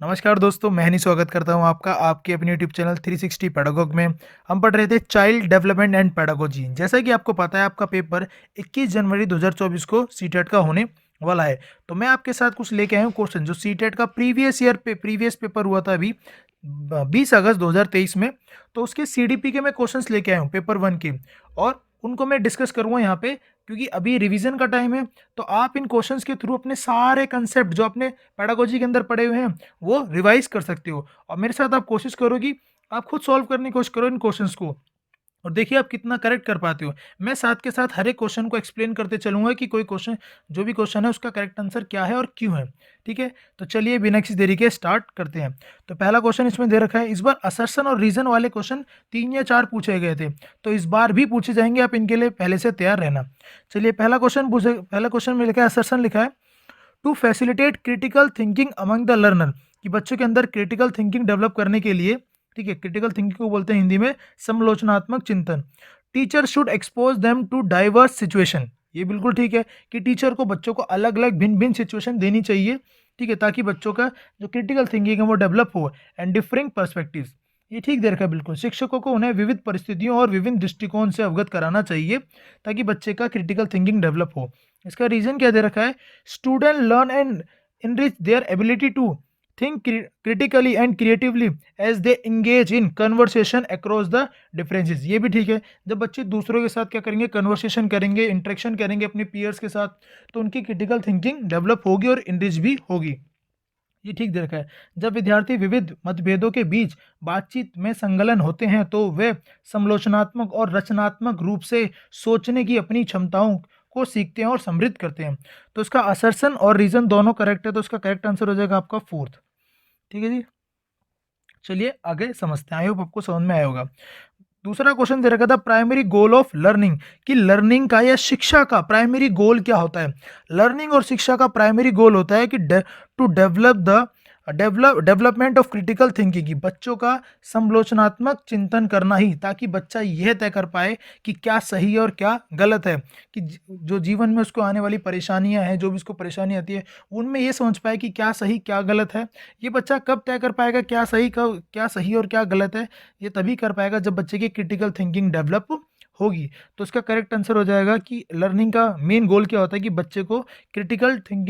नमस्कार दोस्तों, मैं हनी स्वागत करता हूं आपका आपके अपने यूट्यूब चैनल 360 पेडागॉग में। हम पढ़ रहे थे चाइल्ड डेवलपमेंट एंड पेडागोजी। जैसा कि आपको पता है, आपका पेपर 21 जनवरी 2024 को सीटेट का होने वाला है। तो मैं आपके साथ कुछ लेके आया हूँ क्वेश्चन जो सीटेट का प्रीवियस पेपर हुआ था अभी 20 अगस्त 2023 में। तो उसके सीडीपी के मैं क्वेश्चंस लेके आया हूँ पेपर 1 के, और उनको मैं डिस्कस करूँगा यहाँ पे, क्योंकि अभी रिवीजन का टाइम है। तो आप इन क्वेश्चंस के थ्रू अपने सारे कंसेप्ट जो आपने पेडागोजी के अंदर पढ़े हुए हैं वो रिवाइज कर सकते हो, और मेरे साथ आप कोशिश करो कि आप खुद सॉल्व करने की कोशिश करो इन क्वेश्चंस को, और देखिए आप कितना करेक्ट कर पाते हो। मैं साथ के साथ हर एक क्वेश्चन को एक्सप्लेन करते चलूंगा कि कोई क्वेश्चन, जो भी क्वेश्चन है उसका करेक्ट आंसर क्या है और क्यों है। ठीक है, तो चलिए बिना किसी देरी के स्टार्ट करते हैं। तो पहला क्वेश्चन इसमें दे रखा है, इस बार असर्शन और रीजन वाले क्वेश्चन 3 या 4 पूछे गए थे, तो इस बार भी पूछे जाएंगे, आप इनके लिए पहले से तैयार रहना। चलिए पहला क्वेश्चन में लिखा है, असर्शन लिखा है, to facilitate critical thinking among the learner, कि बच्चों के अंदर क्रिटिकल थिंकिंग डेवलप करने के लिए, ठीक है, क्रिटिकल थिंकिंग को बोलते हैं हिंदी में समालोचनात्मक चिंतन। Teacher should expose them to diverse situation, ये बिल्कुल ठीक है कि टीचर को बच्चों को अलग अलग भिन्न भिन्न सिचुएशन देनी चाहिए, ठीक है, ताकि बच्चों का जो क्रिटिकल थिंकिंग है वो डेवलप हो, एंड डिफरिंग पर्सपेक्टिव्स, ये ठीक दे रखा है बिल्कुल। शिक्षकों को उन्हें विविध परिस्थितियों और विभिन्न दृष्टिकोण से अवगत कराना चाहिए ताकि बच्चे का क्रिटिकल थिंकिंग डेवलप हो। इसका रीजन क्या दे रखा है, student learn and enrich their ability to think critically and creatively as they engage in conversation across the differences, ये भी ठीक है। जब बच्चे दूसरों के साथ क्या करेंगे, कन्वर्सेशन करेंगे, इंटरेक्शन करेंगे अपने पीयर्स के साथ, तो उनकी क्रिटिकल थिंकिंग डेवलप होगी और इनरिच भी होगी, ये ठीक दे रखा है। जब विद्यार्थी विविध मतभेदों के बीच बातचीत में संलग्न होते हैं तो वे समालोचनात्मक और रचनात्मक रूप से सोचने की अपनी क्षमताओं को सीखते हैं और समृद्ध करते हैं। तो इसका असर्शन और रीजन दोनों करेक्ट है, तो इसका करेक्ट आंसर हो जाएगा आपका फोर्थ। ठीक है जी, चलिए आगे समझते हैं। आई होप आपको समझ में आया होगा। दूसरा क्वेश्चन दे रखा था, प्राइमरी गोल ऑफ लर्निंग, कि लर्निंग का या शिक्षा का प्राइमरी गोल क्या होता है। लर्निंग और शिक्षा का प्राइमरी गोल होता है कि to development of critical thinking, की बच्चों का समालोचनात्मक चिंतन करना ही, ताकि बच्चा यह तय कर पाए कि क्या सही है और क्या गलत है, कि जो जीवन में उसको आने वाली परेशानियां हैं, जो भी उसको परेशानी आती है, उनमें ये समझ पाए कि क्या सही क्या गलत है। ये बच्चा कब तय कर पाएगा क्या सही और क्या गलत है, ये तभी कर पाएगा जब बच्चे की क्रिटिकल थिंकिंग डेवलप होगी। तो इसका करेक्ट आंसर हो जाएगा कि लर्निंग का मेन गोल क्या होता है, कि बच्चे को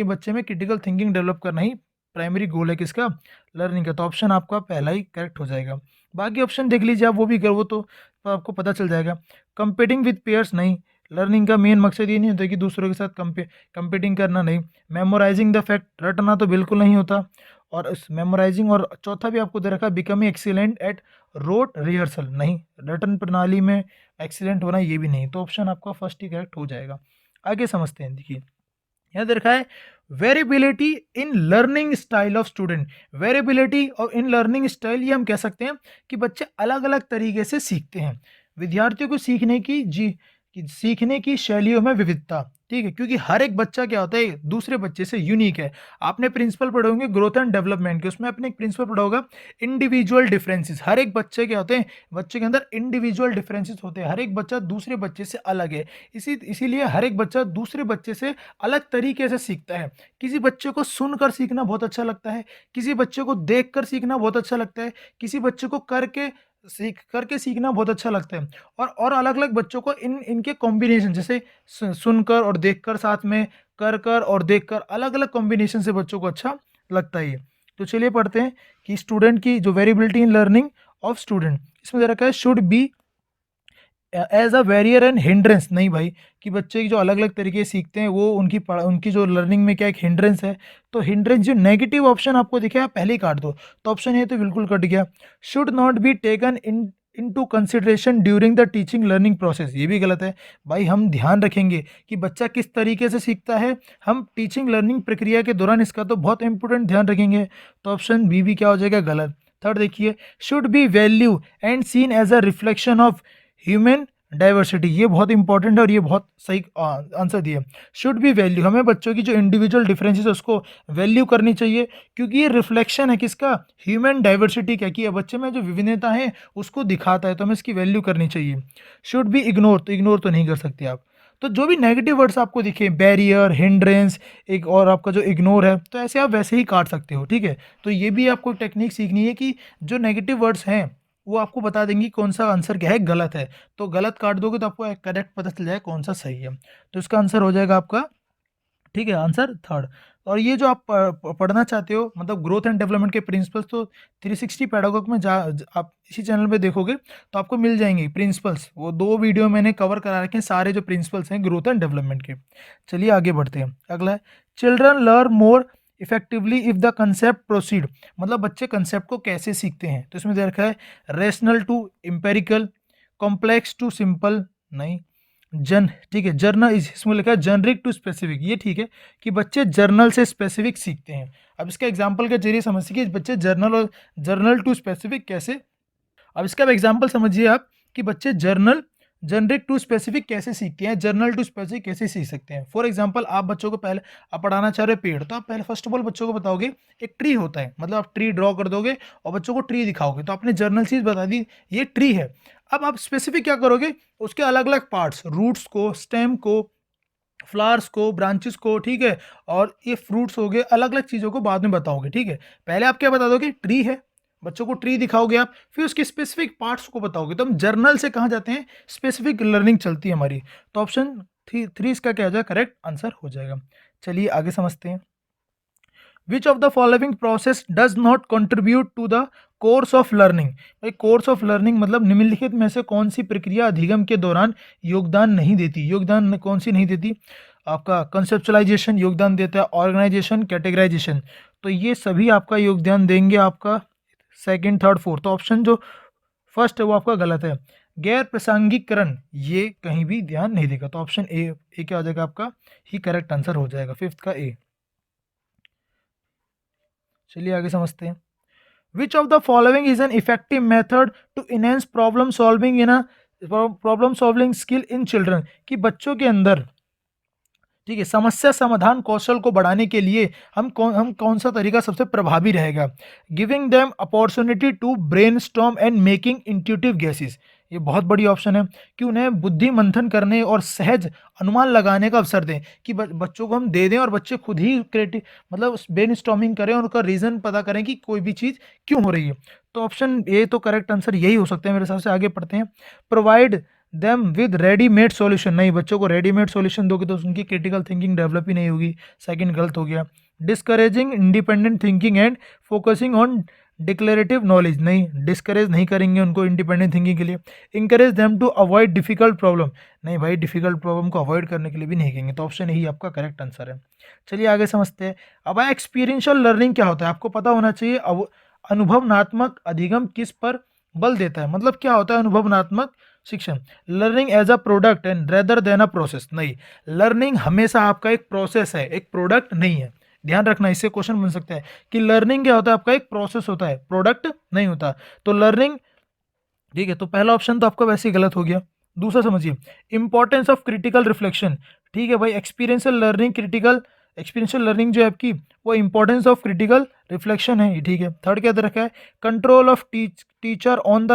बच्चे में क्रिटिकल थिंकिंग डेवलप करना ही प्राइमरी गोल है किसका, लर्निंग का। तो ऑप्शन आपका पहला ही करेक्ट हो जाएगा। बाकी ऑप्शन देख लीजिए आप, वो भी कर वो तो आपको पता चल जाएगा। कंपीटिंग विद पेयर्स, नहीं, लर्निंग का मेन मकसद ये नहीं होता कि दूसरों के साथ कंपीटिंग करना, नहीं। मेमोराइजिंग द फैक्ट, रटना तो बिल्कुल नहीं होता। और इस मेमोराइजिंग, और चौथा भी आपको दे रखा है, becoming excellent at rote rehearsal, नहीं, रटन प्रणाली में एक्सीलेंट होना ये भी नहीं। तो ऑप्शन आपका फर्स्ट ही करेक्ट हो जाएगा। आगे समझते हैं, देखिए यहाँ दे रखा है, variability in learning style of student. Variability और इन लर्निंग स्टाइल, ये हम कह सकते हैं कि बच्चे अलग अलग तरीके से सीखते हैं। विद्यार्थियों को सीखने की शैलियों में विविधता, ठीक है, क्योंकि हर एक बच्चा क्या होता है, दूसरे बच्चे से यूनिक है। आपने प्रिंसिपल पढ़े होंगे ग्रोथ एंड डेवलपमेंट के, उसमें आपने एक प्रिंसिपल पढ़ा होगा इंडिविजुअल डिफरेंसेस। हर एक बच्चे क्या होते हैं, बच्चे के अंदर इंडिविजुअल डिफरेंसेस होते हैं। हर एक बच्चा दूसरे बच्चे से अलग है, इसीलिए हर एक बच्चा दूसरे बच्चे से अलग तरीके से सीखता है। किसी बच्चे को सुनकर सीखना बहुत अच्छा लगता है, किसी बच्चे को देखकर सीखना बहुत अच्छा लगता है, किसी बच्चे को करके सीखना बहुत अच्छा लगता है। और अलग अलग बच्चों को इनके कॉम्बिनेशन, जैसे सुनकर और देखकर, साथ में कर और देखकर, अलग अलग कॉम्बिनेशन से बच्चों को अच्छा लगता है ये। तो चलिए पढ़ते हैं कि स्टूडेंट की जो variability in learning of student, इसमें दे रखा है, should be as a barrier and hindrance, नहीं भाई, कि बच्चे जो अलग अलग तरीके से सीखते हैं वो उनकी जो लर्निंग में क्या एक हिंड्रेंस है। तो हिंड्रेंस जो नेगेटिव ऑप्शन आपको दिखे, आप पहले ही काट दो, तो ऑप्शन है तो बिल्कुल कट गया। Should not be taken into consideration during the teaching learning process, ये भी गलत है भाई। हम ध्यान रखेंगे कि बच्चा किस तरीके से सीखता है, हम टीचिंग लर्निंग प्रक्रिया के दौरान इसका तो बहुत इंपॉर्टेंट ध्यान रखेंगे। तो ऑप्शन बी भी क्या हो जाएगा, गलत। थर्ड देखिए, should be value and seen as a reflection of human diversity, ये बहुत इंपॉर्टेंट है और ये बहुत सही आंसर दिया। शुड बी वैल्यू, हमें बच्चों की जो इंडिविजुअल डिफरेंसेस है उसको वैल्यू करनी चाहिए, क्योंकि ये रिफ्लेक्शन है किसका, ह्यूमन डाइवर्सिटी का, कि बच्चे में जो विभिन्नता है उसको दिखाता है, तो हमें इसकी वैल्यू करनी चाहिए। शुड बी इग्नोर, तो इग्नोर तो नहीं कर सकते आप। तो जो भी नेगेटिव वर्ड्स आपको दिखे, बैरियर, हिंड्रेंस, एक और आपका जो इग्नोर है, तो ऐसे आप वैसे ही काट सकते हो, ठीक है। तो ये भी आपको टेक्निक सीखनी है कि जो नेगेटिव वर्ड्स हैं वो आपको बता देंगी कौन सा आंसर क्या है, गलत है। तो गलत काट दोगे तो आपको करेक्ट पता चल जाएगा कौन सा सही है। तो इसका आंसर हो जाएगा आपका, ठीक है, आंसर थर्ड। और ये जो आप पढ़ना चाहते हो मतलब ग्रोथ एंड डेवलपमेंट के प्रिंसिपल्स, तो 360 पैडागॉग में आप इसी चैनल पे देखोगे तो आपको मिल जाएंगे प्रिंसिपल्स। वो 2 वीडियो मैंने कवर करा रखे हैं, सारे जो प्रिंसिपल्स हैं ग्रोथ एंड डेवलपमेंट के। चलिए आगे बढ़ते हैं। अगला है children learn more effectively if the concept proceed. मतलब बच्चे कंसेप्ट को कैसे सीखते हैं, तो इसमें दे रखा है rational to empirical, complex to simple, नहीं, ठीक है, जर्नल, इसमें लिखा है जनरिक टू स्पेसिफिक, ये ठीक है कि बच्चे जर्नल से स्पेसिफिक सीखते हैं। अब इसका एग्जांपल के जरिए समझ सकिए बच्चे जर्नल और जर्नल टू स्पेसिफिक कैसे। अब इसका एग्जांपल समझिए आप कि बच्चे जर्नल जनरिक टू स्पेसिफिक कैसे सीखते हैं, जर्नल टू स्पेसिफिक कैसे सीख सकते हैं। फॉर एग्जांपल आप बच्चों को पहले आप पढ़ाना चाह रहे हो पेड़, तो आप पहले फर्स्ट ऑफ ऑल बच्चों को बताओगे एक ट्री होता है, मतलब आप ट्री ड्रॉ कर दोगे और बच्चों को ट्री दिखाओगे, तो आपने जर्नल चीज़ बता दी ये ट्री है। अब आप स्पेसिफिक क्या करोगे, उसके अलग अलग पार्ट्स, रूट्स को, स्टेम को, फ्लावर्स को, ब्रांचेस को, ठीक है, और ये फ्रूट्स हो गए, अलग अलग चीज़ों को बाद में बताओगे, ठीक है। पहले आप क्या बता दोगे, ट्री है, बच्चों को ट्री दिखाओगे आप, फिर उसके स्पेसिफिक पार्ट्स को बताओगे। तो हम जर्नल से कहाँ जाते हैं, स्पेसिफिक लर्निंग चलती है हमारी। तो ऑप्शन थ्री इसका क्या हो जाएगा, करेक्ट आंसर हो जाएगा। चलिए आगे समझते हैं। Which of the following process does not contribute to the course of learning. भाई कोर्स ऑफ लर्निंग मतलब निम्नलिखित में से कौन सी प्रक्रिया अधिगम के दौरान योगदान नहीं देती। योगदान कौन सी नहीं देती, आपका कंसेप्चुलाइजेशन योगदान देता है, ऑर्गेनाइजेशन, कैटेगराइजेशन। तो ये सभी आपका योगदान देंगे आपका सेकंड, थर्ड, फोर्थ। तो ऑप्शन जो फर्स्ट है वो आपका गलत है। गैर प्रासंगिकरण ये कहीं भी ध्यान नहीं देगा। तो ऑप्शन ए क्या हो जाएगा आपका ही करेक्ट आंसर हो जाएगा, फिफ्थ का ए। चलिए आगे समझते हैं। Which of the following is an effective method to enhance problem solving skill in children. कि बच्चों के अंदर, ठीक है, समस्या समाधान कौशल को बढ़ाने के लिए हम कौन सा तरीका सबसे प्रभावी रहेगा। Giving them opportunity to brainstorm and making intuitive guesses. ये बहुत बड़ी ऑप्शन है कि उन्हें बुद्धि मंथन करने और सहज अनुमान लगाने का अवसर दें, कि बच्चों को हम दे दें और बच्चे खुद ही क्रिएटिव मतलब ब्रेनस्टॉर्मिंग करें और उनका रीज़न पता करें कि कोई भी चीज़ क्यों हो रही है। तो ऑप्शन ए तो करेक्ट आंसर यही हो सकता है मेरे हिसाब से। आगे पढ़ते हैं। Provide them with readymade solution. नहीं, बच्चों को रेडीमेड सॉल्यूशन दोगे तो उनकी क्रिटिकल थिंकिंग डेवलप ही नहीं होगी, सेकंड गलत हो गया। Discouraging independent thinking and focusing on declarative knowledge. नहीं, डिस्करेज नहीं करेंगे उनको इंडिपेंडेंट थिंकिंग के लिए। Encourage them to avoid difficult problem. नहीं भाई, डिफिकल्ट प्रॉब्लम को अवॉइड करने के लिए भी नहीं कहेंगे। तो ऑप्शन यही आपका करेक्ट आंसर है। चलिए आगे समझते हैं। अब एक्सपीरियंशियल लर्निंग क्या होता है, आपको पता होना चाहिए। अब अनुभवनात्मक अधिगम किस पर बल देता है, मतलब क्या होता है अनुभवनात्मक शिक्षण। Learning as a product and rather than a process. नहीं, लर्निंग हमेशा आपका एक प्रोसेस है, एक प्रोडक्ट नहीं है। ध्यान रखना, इससे क्वेश्चन बन सकता है कि लर्निंग क्या होता है, आपका एक प्रोसेस होता है, प्रोडक्ट नहीं होता। तो लर्निंग, ठीक है, तो पहला ऑप्शन तो आपका वैसे ही गलत हो गया। दूसरा समझिए, इंपॉर्टेंस ऑफ क्रिटिकल रिफ्लेक्शन। ठीक है भाई, एक्सपीरियंशियल लर्निंग जो है आपकी वो इंपॉर्टेंस ऑफ क्रिटिकल रिफ्लेक्शन है, ये ठीक है। थर्ड क्या दे रखा है, control of teacher on the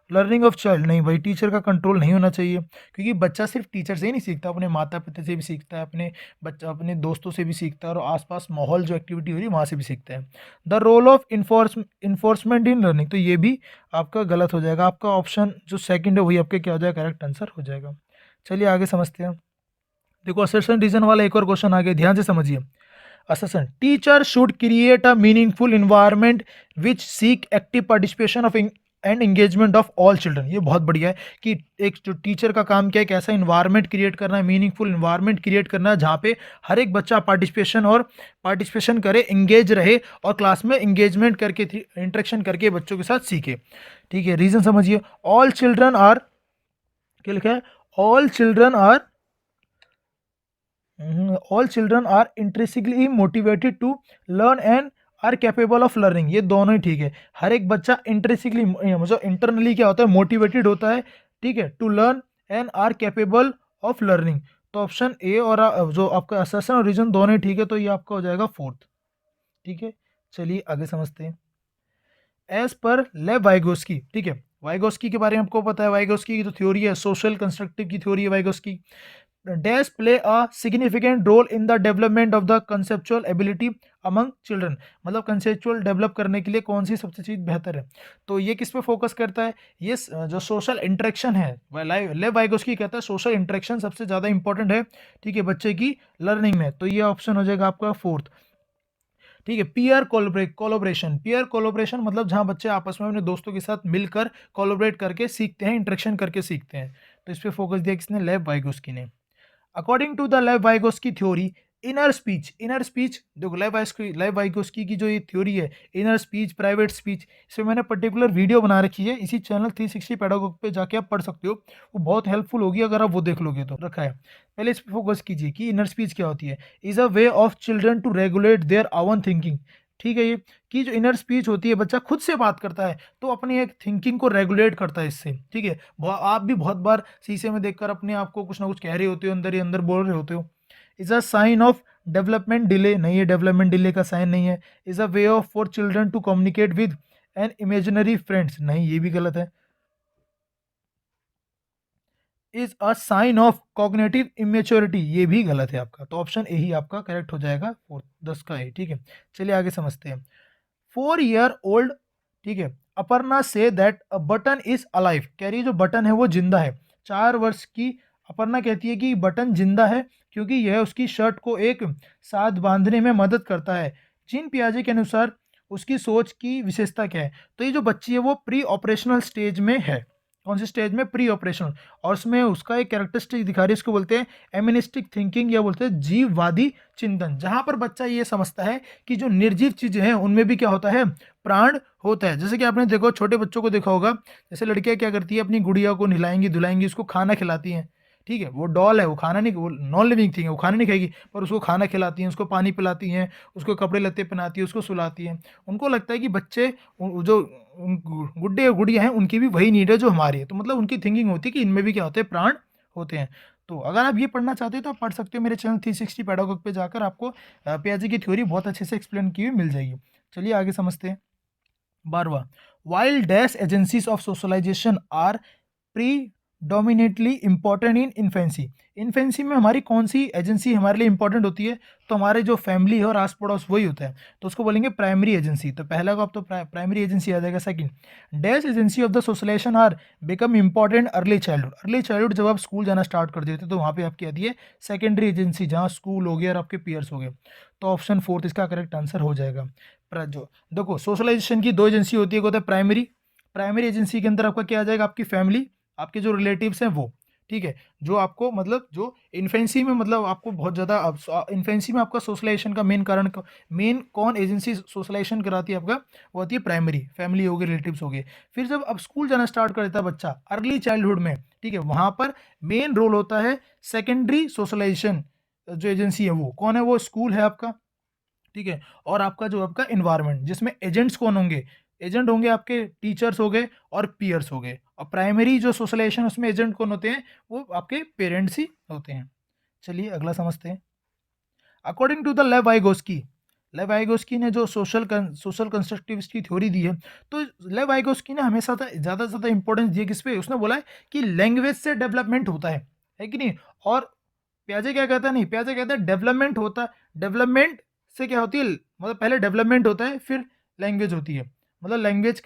learning of child. नहीं भाई, टीचर का कंट्रोल नहीं होना चाहिए, क्योंकि बच्चा सिर्फ टीचर से ही नहीं सीखता, अपने माता पिता से भी सीखता है, अपने दोस्तों से भी सीखता है, और आसपास माहौल जो एक्टिविटी हो रही है वहाँ से भी सीखता है। The role of reinforcement in learning, तो ये भी आपका गलत हो जाएगा। आपका ऑप्शन जो सेकंड है वही आपके क्या हो जाएगा, करेक्ट आंसर हो जाएगा। चलिए आगे समझते हैं। देखो असर्शन रीजन वाला एक और क्वेश्चन आ गया, ध्यान से समझिए। Assertion, teacher should create a meaningful environment which seek active participation of and engagement of all children. ये बहुत बढ़िया है कि एक जो टीचर का काम क्या है, कैसा इन्वायरमेंट क्रिएट करना है, मीनिंगफुल इन्वायरमेंट क्रिएट करना है जहाँ पे हर एक बच्चा पार्टिसिपेशन करे, इंगेज रहे, और क्लास में इंगेजमेंट करके इंटरेक्शन करके बच्चों के साथ सीखे। ठीक है, रीजन समझिए। ऑल चिल्ड्रन आर, क्या लिखा है, all children are intrinsically motivated to learn and are capable of learning. ये दोनों ही ठीक है। हर एक बच्चा इंट्रिंसिकली मतलब इंटरनली क्या होता है, मोटिवेटेड होता है, ठीक है, to learn and are capable of learning. तो ऑप्शन ए और जो आपका असर्शन और रीजन दोनों ही ठीक है, तो ये आपका हो जाएगा फोर्थ। ठीक है, चलिए आगे समझते हैं। एज पर लेव वाइगोस्की, ठीक है, वाइगोस्की के बारे में आपको पता है, वाइगोस्की की जो थ्योरी है, सोशल कंस्ट्रक्टिव की थ्योरी है Vygotsky. Dash play a significant role in the development of the conceptual ability among children, मतलब कंसेप्चुअल डेवलप करने के लिए कौन सी सबसे चीज़ बेहतर है। तो ये किस पे फोकस करता है, ये जो सोशल इंटरेक्शन है, लेव वाइगोस्की कहता है सोशल इंटरेक्शन सबसे ज़्यादा इंपॉर्टेंट है, ठीक है, बच्चे की लर्निंग में। तो ये ऑप्शन हो जाएगा आपका फोर्थ, ठीक है। पीयर कोलोब्रेशन मतलब जहाँ बच्चे आपस में अपने दोस्तों के साथ मिलकर कोलोबरेट करके सीखते हैं, इंटरेक्शन करके सीखते हैं। तो इस पर फोकस दिया किसने, लेव वाइगोस्की ने। अकॉर्डिंग टू द लेव वाइगोस्की थ्योरी, इनर स्पीच देखो, लेव वाइगोस्की की जो ये थ्योरी है, इनर स्पीच, प्राइवेट स्पीच, इसमें मैंने पर्टिकुलर वीडियो बना रखी है, इसी चैनल 360 पेडागोग पे जाके आप पढ़ सकते हो, वो बहुत हेल्पफुल होगी अगर आप वो देख लोगे तो, रखा है। पहले इस पर फोकस कीजिए कि इनर स्पीच क्या होती है। Is a way of children to regulate their own thinking, ठीक है। ये कि जो इनर स्पीच होती है, बच्चा खुद से बात करता है तो अपनी एक थिंकिंग को रेगुलेट करता है इससे, ठीक है। आप भी बहुत बार शीशे में देखकर अपने आप को कुछ ना कुछ कह रहे होते हो, अंदर ही अंदर बोल रहे होते हो। Is a sign of development delay, नहीं है, डेवलपमेंट डिले का साइन नहीं है। Is a way of for children to communicate with an imaginary friends, नहीं, ये भी गलत है। Is a sign of cognitive immaturity, ये भी गलत है आपका। तो ऑप्शन ए ही आपका करेक्ट हो जाएगा, फोर्थ 10 का ए, ठीक है। चलिए आगे समझते हैं। 4 year old, ठीक है, Aparna say that a button is alive, कह रही है जो बटन है वो जिंदा है। 4 वर्ष की अपर्णा कहती है कि बटन जिंदा है क्योंकि यह उसकी शर्ट को एक साथ बांधने में मदद करता है। जीन पियाजे के अनुसार उसकी सोच की विशेषता क्या है। तो ये जो बच्ची है वो प्री ऑपरेशनल स्टेज में है। कौन सी स्टेज में, प्री ऑपरेशनल। और उसमें उसका एक कैरेक्टरिस्टिक दिखा रही है, इसको बोलते हैं एमिनिस्टिक थिंकिंग या बोलते हैं जीववादी चिंतन, जहां पर बच्चा ये समझता है कि जो निर्जीव चीजें हैं उनमें भी क्या होता है, प्राण होता है। जैसे कि आपने देखो, छोटे बच्चों को देखा होगा, जैसे लड़कियां क्या करती है, अपनी गुड़िया को नहलाएंगी धुलाएंगी, उसको खाना खिलाती हैं, ठीक है। वो डॉल है, वो खाना नहीं, वो नॉन लिविंग थिंग है, वो खाना नहीं खाएगी, पर उसको खाना खिलाती हैं, उसको पानी पिलाती हैं, उसको कपड़े लत्ते पहनाती है, उसको सुलाती हैं। उनको लगता है कि बच्चे जो गुड्डे और गुड़िया हैं उनकी भी वही नीड है जो हमारी है। तो मतलब उनकी थिंकिंग होती है कि इनमें भी क्या होते हैं, प्राण होते हैं। तो अगर आप ये पढ़ना चाहते हो तो आप पढ़ सकते हो, मेरे चैनल 360 पैडागोग पे जाकर आपको पियाजे की थ्योरी बहुत अच्छे से एक्सप्लेन की हुई मिल जाएगी। चलिए आगे समझते हैं। 12वां, while dash agencies of socialization are predominantly important in infancy, infancy में हमारी कौन सी एजेंसी हमारे लिए इंपॉर्टेंट होती है, तो हमारे जो फैमिली है और आस पड़ोस वही होता है, तो उसको बोलेंगे प्राइमरी एजेंसी। तो पहला को आप तो प्राइमरी एजेंसी आ जाएगा। Second, dash agency of the socialization are become important early childhood, early childhood जब आप स्कूल जाना स्टार्ट कर देते तो वहाँ पे आपकी आती है सेकेंडरी एजेंसी, जहाँ स्कूल हो गया और आपके पीयर्स हो गए। तो ऑप्शन फोर्थ इसका करेक्ट आंसर हो जाएगा। जो देखो सोशलाइजेशन की दो एजेंसी होती है, एक होता है प्राइमरी, प्राइमरी एजेंसी के अंदर आपका क्या आ जाएगा, आपकी फैमिली, आपके जो रिलेटिव्स हैं वो, ठीक है। जो आपको मतलब जो इन्फेंसी में मतलब आपको बहुत ज़्यादा इन्फेंसी में आपका सोशलाइजेशन का मेन कारण, मेन कौन एजेंसी सोशलाइजेशन कराती है आपका, वो होती है प्राइमरी, फैमिली हो गई, रिलेटिव्स हो गए। फिर जब अब स्कूल जाना स्टार्ट कर देता है बच्चा अर्ली चाइल्डहुड में, ठीक है, वहाँ पर मेन रोल होता है सेकेंडरी सोशलाइजेशन, जो एजेंसी है वो कौन है, वो स्कूल है आपका, ठीक है। और आपका जो आपका इन्वायरमेंट, जिसमें एजेंट्स कौन होंगे, एजेंट होंगे आपके टीचर्स हो गए और पीयर्स हो गए। और प्राइमरी जो सोशलाइजेशन उसमें एजेंट कौन होते हैं, वो आपके पेरेंट्स ही होते हैं। चलिए अगला समझते हैं। अकॉर्डिंग टू द लेवाइगोस्की ने जो सोशल कंस्ट्रक्टिविस्ट की थ्योरी दी है, तो लेवाइगोस्की ने हमेशा ज़्यादा से ज़्यादा इंपॉर्टेंस दी है किस पे, उसने बोला है कि लैंग्वेज से डेवलपमेंट होता है कि नहीं। और प्याजे क्या कहता है, नहीं, प्याजे कहता है डेवलपमेंट होता है, डेवलपमेंट से क्या होती है, मतलब पहले डेवलपमेंट होता है फिर लैंग्वेज होती है, मतलब लैंग्वेज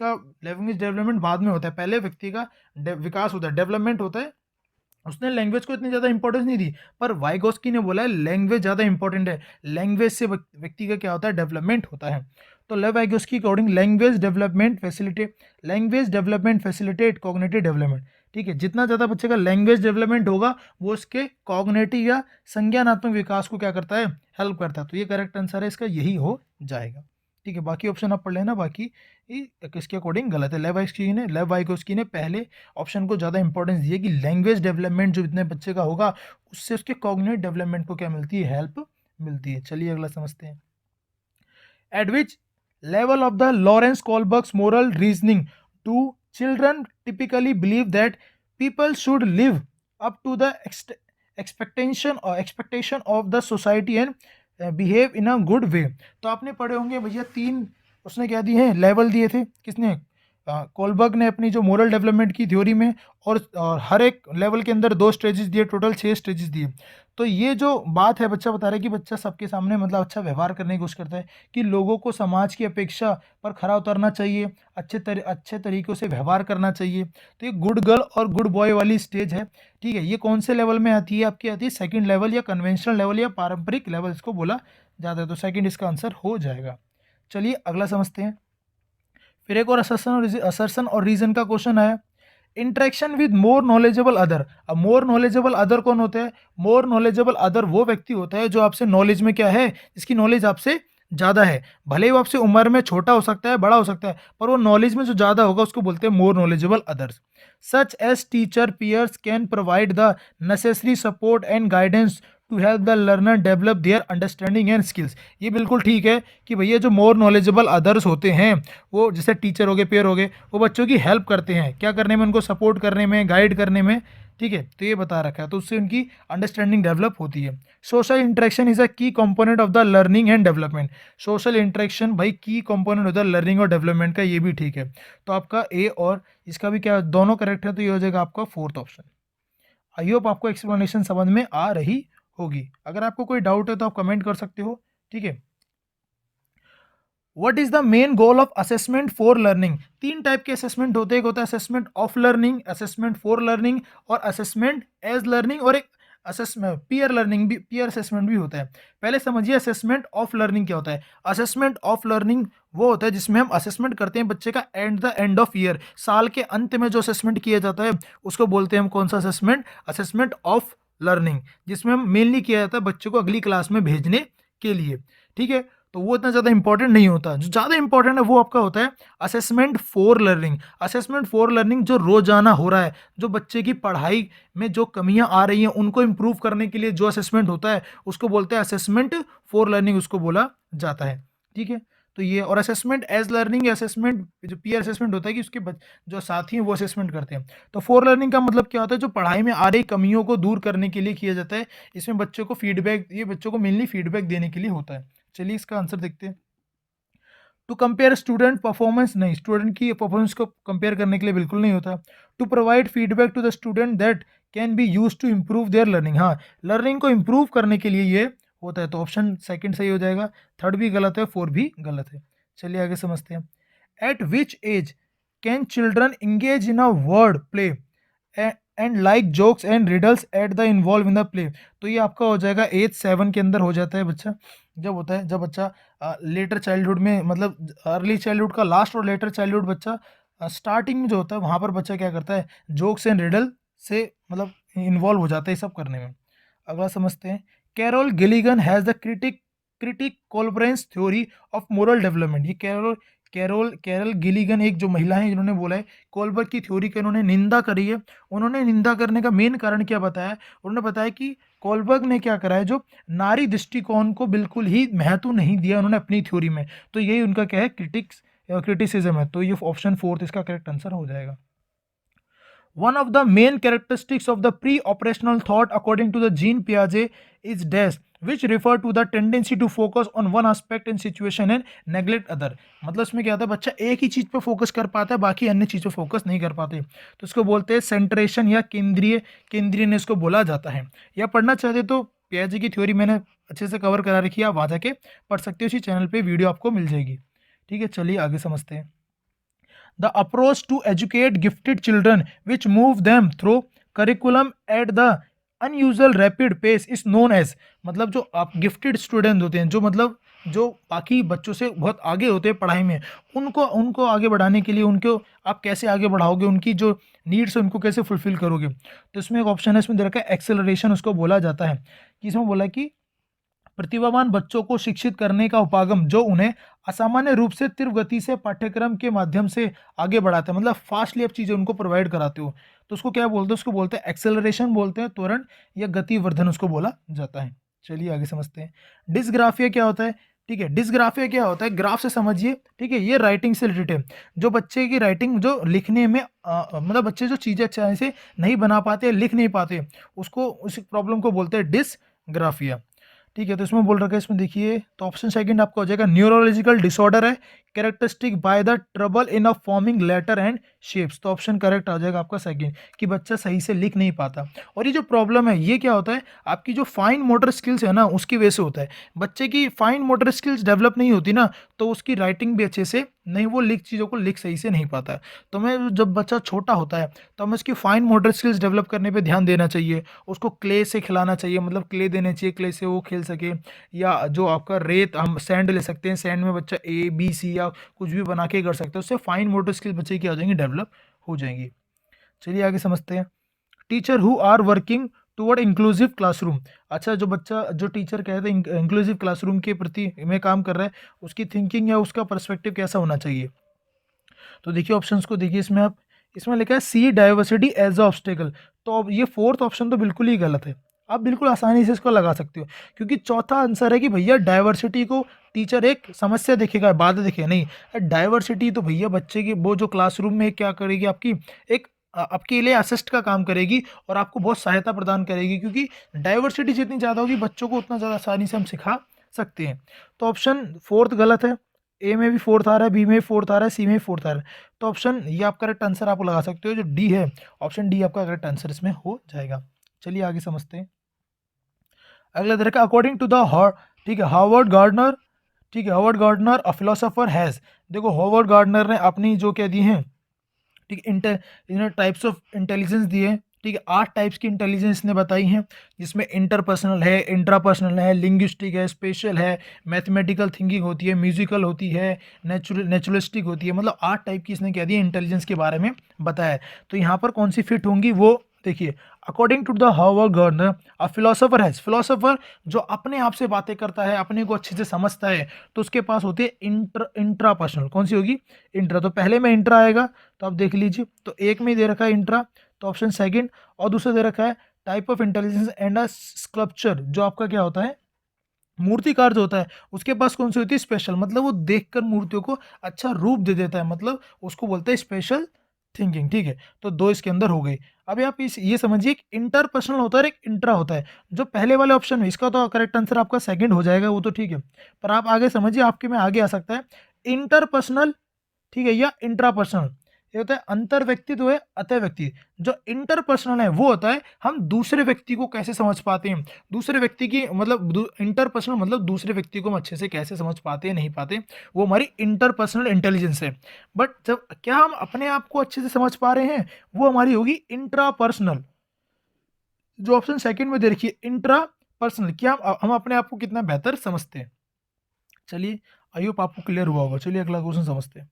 डेवलपमेंट बाद में होता है, पहले व्यक्ति का विकास होता है, डेवलपमेंट होता है। उसने लैंग्वेज को इतनी ज़्यादा इंपॉर्टेंस नहीं दी, पर वाइगोस्की ने बोला है लैंग्वेज ज़्यादा इंपॉर्टेंट है, लैंग्वेज से व्यक्ति का क्या होता है, डेवलपमेंट होता है। तो लेव Vygotsky according language development facilitate cognitive development, ठीक है। जितना ज़्यादा बच्चे का लैंग्वेज डेवलपमेंट होगा वो उसके कॉग्निटिव या संज्ञानात्मक विकास को क्या करता है, हेल्प करता है। तो ये करेक्ट आंसर है इसका, यही हो जाएगा, ठीक है। बाकी ऑप्शन आप पढ़ लेना, बाकी किसके अकॉर्डिंग गलत है। लेव वाइगोस्की ने पहले ऑप्शन को ज़्यादा इंपॉर्टेंस दी है कि लैंग्वेज डेवलपमेंट जो इतने बच्चे का होगा उससे उसके कॉग्निटिव डेवलपमेंट को क्या मिलती है, हेल्प मिलती है। चलिए अगला समझते हैं। At which level of the Lawrence Kohlberg's moral reasoning to children typically believe that people should live up to the expectation of the society and behave in a good way. तो आपने पढ़े होंगे भैया, तीन उसने क्या दिए हैं, लेवल दिए थे, किसने, कोलबर्ग ने अपनी जो मोरल डेवलपमेंट की थ्योरी में और हर एक लेवल के अंदर 2 स्टेजेस दिए, टोटल 6 स्टेजेस दिए। तो ये जो बात है, बच्चा बता रहा है कि बच्चा सबके सामने मतलब अच्छा व्यवहार करने की कोशिश करता है, कि लोगों को समाज की अपेक्षा पर खरा उतरना चाहिए, अच्छे तरीक़ों से व्यवहार करना चाहिए। तो ये गुड गर्ल और गुड बॉय वाली स्टेज है, ठीक है? ये कौन से लेवल में आती है? आपकी आती है सेकंड लेवल या कन्वेंशनल लेवल या पारंपरिक लेवल इसको बोला जाता है। तो सेकंड इसका आंसर हो जाएगा। चलिए अगला समझते हैं। फिर एक और असर्शन और रीजन का क्वेश्चन है। Interaction with more knowledgeable other. अब मोर नॉलेजेबल अदर कौन होता है? मोर नॉलेजेबल अदर वो व्यक्ति होता है जो आपसे नॉलेज में क्या है, जिसकी नॉलेज आपसे ज़्यादा है। भले ही वो आपसे उम्र में छोटा हो सकता है, बड़ा हो सकता है, पर वो नॉलेज में जो ज़्यादा होगा उसको बोलते हैं more knowledgeable others. Such as teacher peers can provide the necessary support and guidance to help the learner develop their understanding and skills. ये बिल्कुल ठीक है कि भैया जो मोर नॉलेजेबल अदर्स होते हैं, वो जैसे टीचर हो गए, पेयर हो गए, वो बच्चों की हेल्प करते हैं, क्या करने में? उनको सपोर्ट करने में, गाइड करने में, ठीक है? तो ये बता रखा है, तो उससे उनकी अंडरस्टैंडिंग डेवलप होती है। सोशल इंटरेक्शन इज अ की component of the learning and development. Social interaction भाई की कंपोनेंट होता है लर्निंग और डेवलपमेंट का, ये भी ठीक है। तो आपका ए और इसका भी क्या, दोनों करेक्ट है, तो ये हो जाएगा आपका फोर्थ ऑप्शन। आई होप आपको एक्सप्लेनेशन समझ में आ रही होगी। अगर आपको कोई डाउट है तो आप कमेंट कर सकते हो, ठीक है? What is the main goal of assessment for learning? 3 type के असेसमेंट होते हैं, एक होता है assessment of learning, assessment for learning और असेसमेंट एज लर्निंग, और एक असेसमेंट पीयर लर्निंग भी, पीयर असेसमेंट भी होता है। पहले समझिए असेसमेंट ऑफ लर्निंग क्या होता है। असेसमेंट ऑफ लर्निंग वो होता है जिसमें हम असेसमेंट करते हैं बच्चे का द एंड ऑफ ईयर, साल के अंत में जो असेसमेंट किया जाता है उसको बोलते हैं हम कौन सा असेसमेंट? असेसमेंट ऑफ लर्निंग, जिसमें हम मेनली किया जाता है बच्चों को अगली क्लास में भेजने के लिए, ठीक है? तो वो इतना ज़्यादा इंपॉर्टेंट नहीं होता। जो ज़्यादा इंपॉर्टेंट है वो आपका होता है assessment for learning. Assessment for learning जो रोजाना हो रहा है, जो बच्चे की पढ़ाई में जो कमियां आ रही हैं उनको इम्प्रूव करने के लिए जो असेसमेंट होता है उसको बोलते हैं असेसमेंट फॉर लर्निंग, उसको बोला जाता है, ठीक है? तो ये, और असेसमेंट एज लर्निंग या असेसमेंट जो पीयर असेसमेंट होता है कि उसके जो साथी हैं वो असेसमेंट करते हैं। तो फॉर लर्निंग का मतलब क्या होता है? जो पढ़ाई में आ रही कमियों को दूर करने के लिए किया जाता है। इसमें बच्चों को फीडबैक, ये बच्चों को मेनली फीडबैक देने के लिए होता है। चलिए इसका आंसर देखते हैं। टू कंपेयर स्टूडेंट परफॉर्मेंस, नहीं, स्टूडेंट की परफॉर्मेंस को कंपेयर करने के लिए बिल्कुल नहीं होता। To provide feedback to the student that can be use to improve their learning. हाँ, लर्निंग को इम्प्रूव करने के लिए ये होता है। तो ऑप्शन सेकंड सही हो जाएगा, थर्ड भी गलत है, फोर भी गलत है। चलिए आगे समझते हैं। At which age can children engage in a word play and like jokes and riddles at the involve in the play? तो ये आपका हो जाएगा एज 7 के अंदर हो जाता है बच्चा। जब होता है, जब बच्चा लेटर चाइल्डहुड में, मतलब अर्ली चाइल्डहुड का लास्ट और लेटर चाइल्डहुड बच्चा स्टार्टिंग में जो होता है वहाँ पर बच्चा क्या करता है, जोक्स एंड रिडल से मतलब इन्वॉल्व हो जाता है सब करने में। अगला समझते हैं। Carol Gilligan has the critic Kohlberg's theory of moral development. ये कैरल गिलिगन एक जो महिला है जिन्होंने बोला है कोलबर्ग की थ्योरी की उन्होंने निंदा करी है। उन्होंने निंदा करने का मेन कारण क्या बताया? उन्होंने बताया कि कोलबर्ग ने क्या करा है, जो नारी दृष्टिकोण को बिल्कुल ही महत्व नहीं दिया उन्होंने अपनी थ्योरी में। तो यही उनका क्या है, क्रिटिसिज्म है। तो ये ऑप्शन फोर्थ इसका करेक्ट आंसर हो जाएगा। One of the main characteristics of the pre-operational thought according to the Jean Piaget is dash, which refer to the tendency to focus on one aspect in situation and neglect other। मतलब इसमें क्या होता है, बच्चा एक ही चीज पे focus कर पाता है, बाकी अन्य चीज पे फोकस नहीं कर पाते। तो इसको बोलते हैं सेंट्रेशन या केंद्रीय ने इसको बोला जाता है। या पढ़ना चाहते तो पियाजे की थ्योरी मैंने अच्छे से कवर करा रखी है, आप वहाँ जाके पढ़ सकते हो, इसी चैनल पर वीडियो आपको मिल जाएगी। ठीक है, चलिए आगे समझते हैं। The approach to educate gifted children which move them through curriculum at the unusual rapid pace is known as। मतलब जो आप गिफ्टेड स्टूडेंट होते हैं, जो मतलब जो बाकी बच्चों से बहुत आगे होते हैं पढ़ाई में, उनको आगे बढ़ाने के लिए उनको आप कैसे आगे बढ़ाओगे, उनकी जो नीड्स है उनको कैसे फुलफिल करोगे। तो इसमें एक ऑप्शन है, इसमें दे रखा है एक्सेलरेशन, उसको बोला जाता है। कि इसमें बोला कि प्रतिभावान बच्चों को शिक्षित करने का उपागम जो उन्हें असामान्य रूप से तीव्र गति से पाठ्यक्रम के माध्यम से आगे बढ़ाते हैं, मतलब फास्टली आप चीज़ें उनको प्रोवाइड कराते हो, तो उसको क्या बोलते हैं? उसको बोलते हैं एक्सेलरेशन, बोलते हैं त्वरण या गति वर्धन उसको बोला जाता है। चलिए आगे समझते हैं। डिस्ग्राफिया क्या होता है? ठीक है, डिस्ग्राफिया क्या होता है, ग्राफ से समझिए। ठीक है, ये राइटिंग से रिलेटेड है। जो बच्चे की राइटिंग जो लिखने में मतलब बच्चे जो चीज़ें अच्छे से नहीं बना पाते, लिख नहीं पाते, उसको उस प्रॉब्लम को बोलते हैं डिसग्राफिया। ठीक है, तो इसमें बोल रखा है, इसमें देखिए, तो ऑप्शन सेकंड आपका हो जाएगा न्यूरोलॉजिकल डिसऑर्डर है, characteristic by the trouble in a forming letter and shapes. तो ऑप्शन करेक्ट आ जाएगा आपका सेकंड, कि बच्चा सही से लिख नहीं पाता। और ये जो प्रॉब्लम है ये क्या होता है, आपकी जो फाइन मोटर स्किल्स है ना उसकी वजह से होता है। बच्चे की फाइन मोटर स्किल्स डेवलप नहीं होती ना, तो उसकी राइटिंग भी अच्छे से नहीं, वो लिख चीज़ों को लिख सही से नहीं पाता है। तो हमें जब बच्चा छोटा होता है तो हमें उसकी फाइन मोटर स्किल्स डेवलप करने पे ध्यान देना चाहिए। उसको क्ले से खिलाना चाहिए, मतलब क्ले देने चाहिए, क्ले से वो खेल सके। या जो आपका रेत, हम सैंड ले सकते हैं, सैंड में बच्चा ए बी सी या कुछ भी बना के कर सकता है, उससे फाइन मोटर स्किल्स बच्चे की आ जाएंगी, डेवलप हो जाएंगी। चलिए आगे समझते हैं। Teacher who are working toward inclusive classroom. अच्छा, जो बच्चा, जो टीचर कहते हैं इंक्लूसिव क्लासरूम के प्रति में काम कर रहा है, उसकी थिंकिंग या उसका पर्सपेक्टिव कैसा होना चाहिए। तो देखिए ऑप्शंस को देखिए, इसमें आप, इसमें लिखा है सी डाइवर्सिटी एज अ ऑब्स्टेकल। तो अब ये फोर्थ ऑप्शन तो बिल्कुल ही गलत है। आप बिल्कुल आसानी से इसको लगा सकते हो, क्योंकि चौथा आंसर है कि भैया डाइवर्सिटी को टीचर एक समस्या देखेगा, बाधा देखेगा नहीं। डाइवर्सिटी तो भैया बच्चे की, वो जो क्लासरूम में क्या करेगी, आपकी एक आपके लिए असिस्ट का काम करेगी और आपको बहुत सहायता प्रदान करेगी, क्योंकि डाइवर्सिटी जितनी ज़्यादा होगी बच्चों को उतना ज़्यादा आसानी से हम सिखा सकते हैं। तो ऑप्शन फोर्थ गलत है। ए में भी फोर्थ आ रहा है, बी में भी फोर्थ आ रहा है, सी में भी फोर्थ आ रहा है। तो ऑप्शन ये आपका करेक्ट आंसर आप लगा सकते हो, जो डी है, ऑप्शन डी आपका करेक्ट आंसर इसमें हो जाएगा। चलिए आगे समझते हैं। अगला दे रखा अकॉर्डिंग टू द, ठीक है, हार्वर्ड गार्डनर, ठीक है, Harvard Gardner a philosopher has. देखो हार्वर्ड गार्डनर ने अपनी जो क्या दी है, ठीक है, इन्होंने टाइप्स ऑफ इंटेलिजेंस दिए हैं। ठीक है, 8 टाइप्स की इंटेलिजेंस ने बताई हैं, जिसमें इंटरपर्सनल है, इंट्रापर्सनल है, लिंग्विस्टिक है, स्पेशल है, मैथमेटिकल थिंकिंग होती है, म्यूजिकल होती है, नेचुरलिस्टिक होती है। मतलब 8 टाइप की इसने क्या दी, इंटेलिजेंस के बारे में बताया है। तो यहाँ पर कौन सी फिट होंगी वो देखिए। According to the Howard Gardner a philosopher है, फिलोसोफर जो अपने आप से बातें करता है, अपने को अच्छे से समझता है, तो उसके पास होती है इंट्रापर्सनल। कौन सी होगी, इंट्रा। तो पहले में इंट्रा आएगा, तो आप देख लीजिए, तो एक में दे रखा है इंट्रा, तो ऑप्शन सेकंड। और दूसरा दे रखा है type of intelligence and a sculpture, जो आपका क्या होता है, मूर्तिकार जो होता है, उसके पास कौन सी होती है, स्पेशल। मतलब वो देखकर मूर्तियों को अच्छा रूप दे देता है, मतलब उसको बोलते हैं स्पेशल थिंकिंग। ठीक है, तो दो इसके अंदर हो गई। अभी आप इस ये समझिए, एक इंटरपर्सनल होता है और एक इंट्रा होता है। जो पहले वाले ऑप्शन में, इसका तो करेक्ट आंसर आपका सेकंड हो जाएगा, वो तो ठीक है। पर आप आगे समझिए, आपके में आगे आ सकता है इंटरपर्सनल, ठीक है, या इंट्रापर्सनल। ये होता है अंतर व्यक्तित्व है अतः व्यक्ति। जो इंटरपर्सनल है वो होता है हम दूसरे व्यक्ति को कैसे समझ पाते हैं, दूसरे व्यक्ति की, मतलब इंटरपर्सनल मतलब दूसरे व्यक्ति को हम अच्छे से कैसे समझ पाते हैं, नहीं पाते, वो हमारी इंटरपर्सनल इंटेलिजेंस है। बट जब क्या हम अपने आप को अच्छे से समझ पा रहे हैं, वो हमारी होगी इंट्रापर्सनल। जो ऑप्शन सेकंड में दे रखिए इंट्रा पर्सनल, क्या हम अपने आप को कितना बेहतर समझते हैं। चलिए, आई होप आपको क्लियर हुआ होगा। चलिए अगला क्वेश्चन समझते हैं।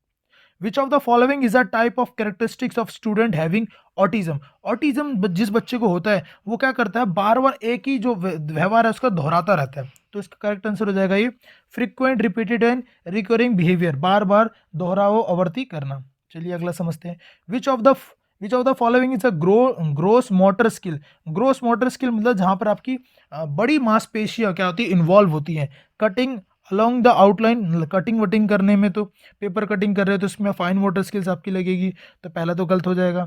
Which of the following is a type of characteristics of student having autism. Autism जिस बच्चे को होता है, वो क्या करता है, बार बार एक ही जो व्यवहार है उसका दोहराता रहता है। तो इसका करेक्ट आंसर हो जाएगा ये frequent repeated and recurring behaviour, बार बार दोहराव आवर्ती करना। चलिए अगला समझते हैं। Which of the following is a gross motor skill. Gross motor skill मतलब जहां पर आपकी बड़ी मांसपेशियां क्या होती है, इन्वॉल्व होती हैं। Cutting along the outline, cutting वटिंग करने में, तो पेपर कटिंग कर रहे हो तो इसमें फाइन मोटर स्किल्स आपकी लगेगी, तो पहला तो गलत हो जाएगा।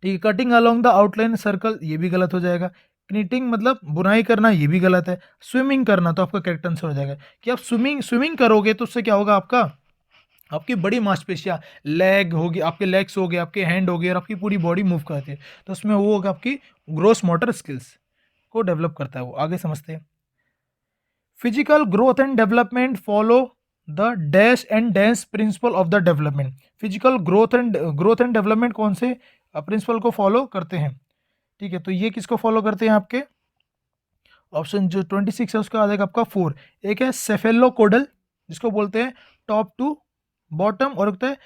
ठीक है, cutting along the outline circle, ये भी गलत हो जाएगा। क्निटिंग मतलब बुनाई करना, ये भी गलत है। स्विमिंग करना, तो आपका करेक्ट आंसर हो जाएगा कि आप स्विमिंग स्विमिंग करोगे तो उससे क्या होगा, आपका आपकी बड़ी मांसपेशियां, लेग होगी, आपके लेग्स हो गए, आपके हैंड हो गए, और आपकी पूरी बॉडी मूव करती है, तो उसमें वो होगा आपकी ग्रोस मोटर स्किल्स को डेवलप करता है वो। आगे समझते हैं। Physical growth and development follow the dash and dense principle of the development. Physical growth and development कौन से प्रिंसिपल को फॉलो करते हैं। ठीक है, तो ये किसको फॉलो करते हैं, आपके ऑप्शन जो 26 है उसका आ जाएगा आपका 4। एक है सेफेलोकोडल, जिसको बोलते हैं टॉप टू बॉटम, और होता है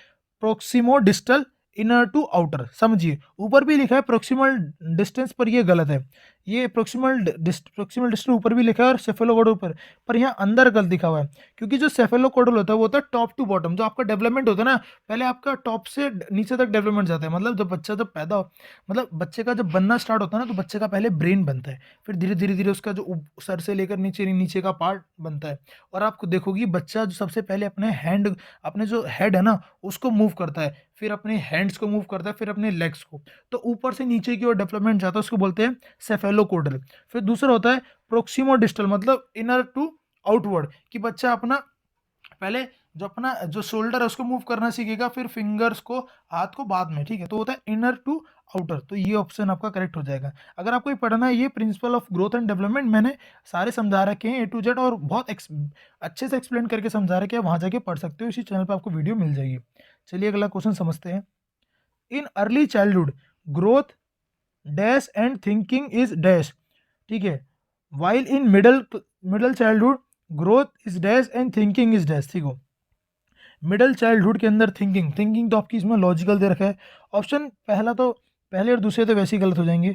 प्रोक्सिमो डिस्टल इनर टू आउटर। समझिए, ऊपर भी लिखा है प्रोक्सिमल डिस्टेंस, पर ये गलत है। ये प्रोक्सिमल डिस्टेंस ऊपर भी लिखा है और सेफेलोकोडल ऊपर, पर यहाँ अंदर गलत लिखा हुआ है। क्योंकि जो सेफेलोकोडल होता है वो होता है टॉप टू बॉटम। जो आपका डेवलपमेंट होता है ना, पहले आपका टॉप से नीचे तक डेवलपमेंट जाता है। मतलब जब बच्चा जब पैदा हो, मतलब बच्चे का जब बनना स्टार्ट होता है ना, तो बच्चे का पहले ब्रेन बनता है, फिर धीरे धीरे धीरे उसका जो सर से लेकर नीचे नीचे का पार्ट बनता है। और आप देखोगी बच्चा जो सबसे पहले अपने जो हेड है ना उसको मूव करता है, फिर अपने हैंड्स को मूव करता है, फिर अपने लेग्स को। तो ऊपर से नीचे की ओर डेवलपमेंट जाता है, उसको बोलते हैं ऑम्फेलोकोडल। फिर दूसरा होता है प्रोक्सिमो डिस्टल, मतलब इनर टू आउटवर्ड, कि बच्चा अपना पहले जो शोल्डर है उसको मूव करना सीखेगा, फिर फिंगर्स को, हाथ को बाद में, ठीक है। तो होता है इनर टू आउटर, तो ये ऑप्शन आपका करेक्ट हो जाएगा। अगर आपको ये पढ़ना है, ये principle of growth and development मैंने सारे समझा रखे हैं A to Z, और बहुत अच्छे से एक्सप्लेन करके समझा रखे हैं, वहाँ जाके पढ़ सकते हो, इसी चैनल पर आपको वीडियो मिल जाएगी। चलिए अगला क्वेश्चन समझते हैं। In early childhood growth dash and thinking is dash, ठीक है, while in middle childhood growth is dash and thinking is dash, ठीक हो। मिडल चाइल्डहुड के अंदर थिंकिंग तो आपकी इसमें लॉजिकल दे रखा है। ऑप्शन पहले और दूसरे तो वैसे ही गलत हो जाएंगे,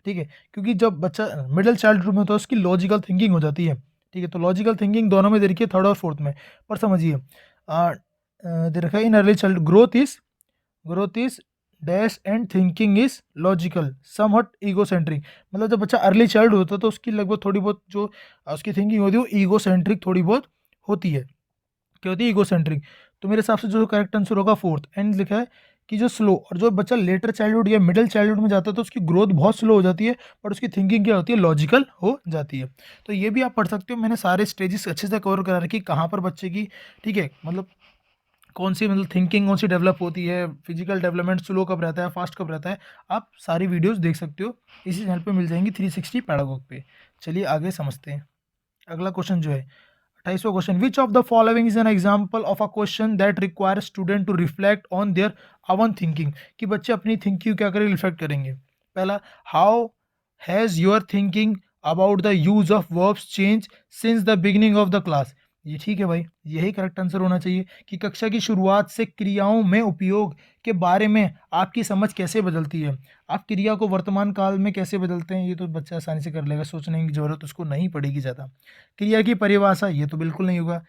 ठीक है, क्योंकि जब बच्चा मिडल चाइल्डहुड में होता है उसकी लॉजिकल थिंकिंग हो जाती है, ठीक है। तो लॉजिकल थिंकिंग दोनों में दे रखी है, थर्ड और फोर्थ में। पर समझिए दे रखा है in early child growth is dash and thinking is logical somewhat egocentric, मतलब जब बच्चा अर्ली चाइल्ड होता है तो उसकी लगभग थोड़ी बहुत जो उसकी थिंकिंग होती है वो ईगोसेंट्रिक थोड़ी बहुत होती है। क्या होती है? ईगोसेंट्रिक। तो मेरे हिसाब से जो करेक्ट आंसर होगा फोर्थ। एंड लिखा है कि जो स्लो, और जो बच्चा लेटर चाइल्डहुड या मिडिल चाइल्डहुड में जाता है तो उसकी ग्रोथ बहुत स्लो हो जाती है, पर उसकी थिंकिंग क्या होती है? लॉजिकल हो जाती है। तो ये भी आप पढ़ सकते हो, मैंने सारे स्टेजेस अच्छे से कवर करा रखी, कहाँ पर बच्चे की, ठीक है, मतलब कौन सी, मतलब थिंकिंग कौन सी डेवलप होती है, फिजिकल डेवलपमेंट स्लो कब रहता है, फास्ट कब रहता है, आप सारी वीडियोस देख सकते हो, इसी चैनल पे मिल जाएंगी 360 पैडागॉग पे। चलिए आगे समझते हैं। अगला क्वेश्चन जो है 28वां question, which of the following is an example of a question that require student to reflect on their own thinking, कि बच्चे अपनी थिंकिंग क्या करेंगे? रिफ्लेक्ट करेंगे। पहला, how has your thinking about the use of verbs change since the beginning of the class. ये ठीक है भाई, यही करेक्ट आंसर होना चाहिए कि कक्षा की शुरुआत से क्रियाओं में उपयोग के बारे में आपकी समझ कैसे बदलती है। आप क्रिया को वर्तमान काल में कैसे बदलते हैं, ये तो बच्चा आसानी से कर लेगा, सोचने की जरूरत उसको नहीं पड़ेगी ज़्यादा। क्रिया की परिभाषा, ये तो बिल्कुल नहीं होगा,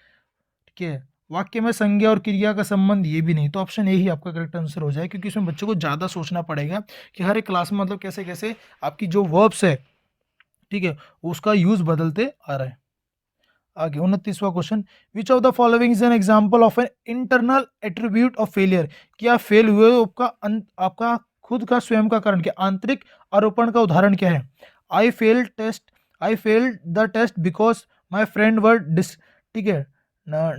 ठीक है। वाक्य में संज्ञा और क्रिया का संबंध, ये भी नहीं। तो ऑप्शन ए ही आपका करेक्ट आंसर हो जाए, क्योंकि इसमें बच्चों को ज़्यादा सोचना पड़ेगा कि हर एक क्लास में मतलब कैसे कैसे आपकी जो वर्ब्स है, ठीक है, उसका यूज बदलते आ रहा है। आगे 29वां question, which of the following is an example of an internal attribute of failure, क्या फेल हुए आपका खुद का स्वयं का कारण, क्या आंतरिक आरोपण का उदाहरण क्या है? I failed the test because my friend were ठीक है,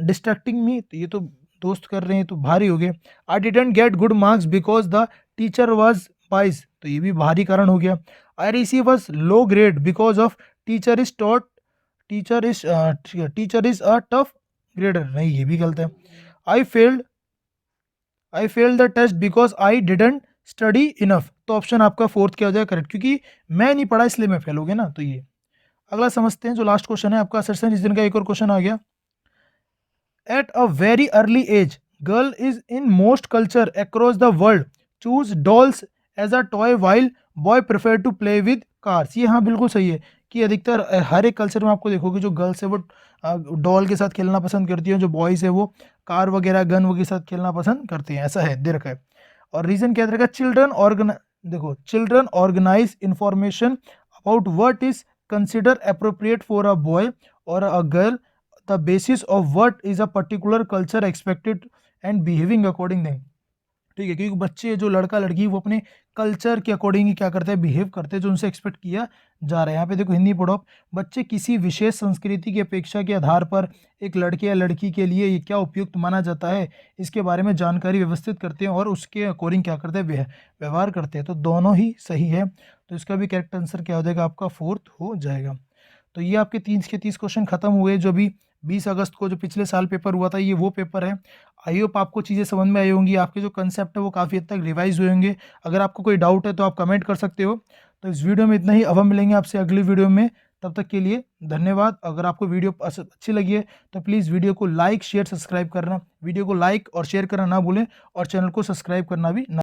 डिस्ट्रैक्टिंग मी, तो ये तो दोस्त कर रहे हैं, तो भारी हो गया। I didn't get good marks because the teacher was bias, तो ये भी भारी कारण हो गया। I receive low grade because of teacher is taught teacher is a tough grader, नहीं ये भी गलत है। I failed the test because I didn't study enough, तो ऑप्शन आपका फोर्थ क्या हो जाएगा करेक्ट, क्योंकि मैं नहीं पढ़ा इसलिए मैं फेल हो गया ना। तो ये अगला समझते हैं, जो लास्ट क्वेश्चन है आपका असर्शन रीजन का, एक और क्वेश्चन आ गया। At a very early age girl is in most culture across the world choose dolls as a toy while boy prefer to play with cars. ये हाँ बिल्कुल सही है कि अधिकतर हर एक कल्चर में आपको देखोगे जो गर्ल्स है वो डॉल के साथ खेलना पसंद करती है, जो बॉयज़ है वो कार वगैरह गन वगैरह के साथ खेलना पसंद करते हैं, ऐसा है दे रखा है। और रीज़न क्या दे रखा है? Children organize information about what is consider appropriate for a boy और a girl, the basis of what is a particular culture expected and behaving according, ठीक है, क्योंकि बच्चे जो लड़का लड़की वो अपने कल्चर के अकॉर्डिंग ही क्या करते हैं? बिहेव करते हैं, जो उनसे एक्सपेक्ट किया जा रहा है। यहाँ पे देखो हिंदी पढ़ो, बच्चे किसी विशेष संस्कृति की अपेक्षा के आधार पर एक लड़के या लड़की के लिए ये क्या उपयुक्त माना जाता है, इसके बारे में जानकारी व्यवस्थित करते हैं और उसके अकॉर्डिंग क्या करते हैं? व्यवहार करते हैं। तो दोनों ही सही है, तो इसका भी करेक्ट आंसर क्या हो जाएगा? आपका फोर्थ हो जाएगा। तो ये आपके 30 के 30 क्वेश्चन खत्म हुए, जो भी 20 अगस्त को जो पिछले साल पेपर हुआ था ये वो पेपर है। आई होप आपको चीज़ें समझ में आई होंगी, आपके जो कंसेप्ट है वो काफ़ी हद तक रिवाइज हुए होंगे। अगर आपको कोई डाउट है तो आप कमेंट कर सकते हो। तो इस वीडियो में इतना ही, अब हम मिलेंगे आपसे अगली वीडियो में, तब तक के लिए धन्यवाद। अगर आपको वीडियो अच्छी लगी है तो प्लीज़ वीडियो को लाइक शेयर सब्सक्राइब करना, वीडियो को लाइक और शेयर करना ना भूलें, और चैनल को सब्सक्राइब करना भी ना